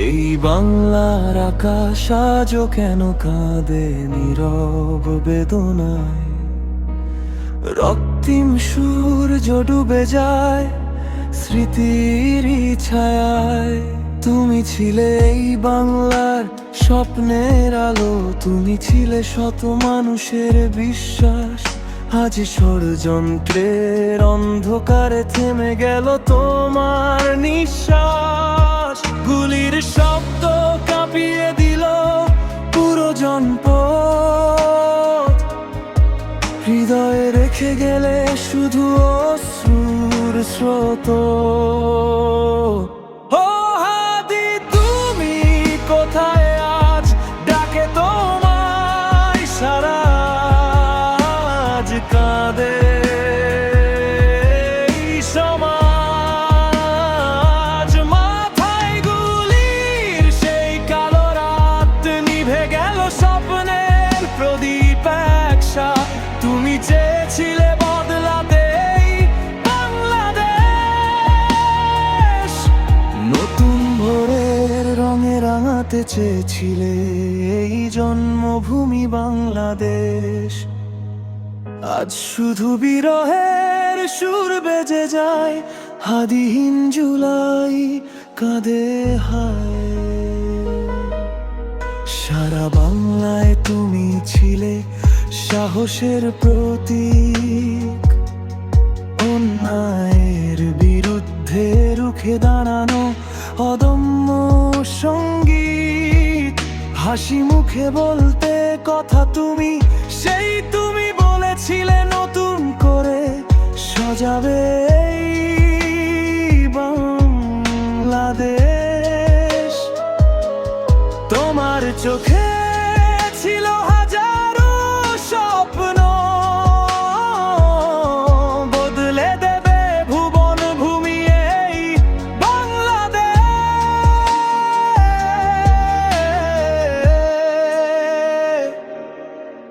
এই বাংলার আকাশ আজও কেন কাঁদে নীরব বেদনায়? রক্তিম সূর্য ডুবে যায় স্মৃতির ছায়ায়। তুমি ছিলে এই বাংলার স্বপ্নের আলো, তুমি ছিলে শত মানুষের বিশ্বাস। আজ ষড়যন্ত্রের অন্ধকারে থেমে গেল তোমার নিঃশ্বাস। গুলির শব্দ কাঁপিয়ে দিল পুরো জনপদ, হৃদয়ে রেখে গেলে শুধু অশ্রুর স্রোত। ও হাদি, তুমি কোথায় আজ? ডাকে তোমায় সারা, আজ কাঁদে এই সমাজ। মাথায় গুলির সেই কালো রাত, নিভে গেল স্বপ্নের প্রদীপ একসা। তুমি চেয়েছিলে বদলাতে এই বাংলাদেশ, নতুন ভোরের রঙে রাঙাতে চেয়েছিলে এই জন্মভূমি বাংলাদেশ। আজ শুধু বিরহের সুর বেজে যায়, হাদিহীন জুলাই কাঁদে হায়। সারা বাংলায় তুমি ছিলে সাহসের প্রতীক, অন্যায়ের বিরুদ্ধে রুখে দাঁড়ানো অদম্য সঙ্গীত। হাসি মুখে বলতে কথা তুমি, সেই তুমি বলেছিলে নতুন করে সাজাবে এই বাংলাদেশ। তোমার চোখে ছিল হাজারো স্বপ্ন, বদলে দেবে ভুবন ভূমি এই বাংলাদেশ।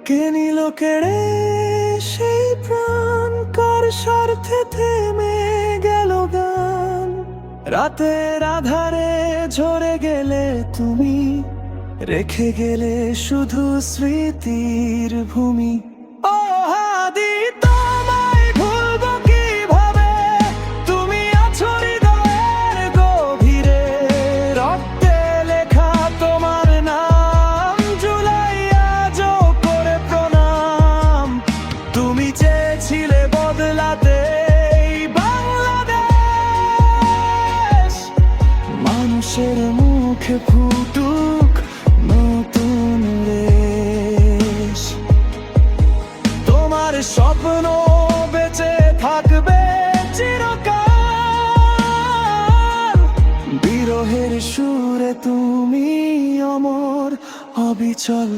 কে নিল কেড়ে সেই প্রাণ, কার স্বার্থে থেমে গেল গান? রাতের আধারে ঝরে গেলে তুমি, রেখে গেলে শুধু স্মৃতির ভূমি। ও হাদি, তোমায় ভুলবো কিভাবে? তুমি আছো হৃদয়ের গভীরে, রক্তে লেখা তোমার নাম। জুলাই আজও করে প্রণাম। তুমি চেয়েছিলে বদলাতে এই বাংলাদেশ, মানুষের মুখে ফুটুক নতুন রেশ। তোমার স্বপ্ন বেঁচে থাকবে চিরকাল, বিরহের সুরে তুমি অমর অবিচল।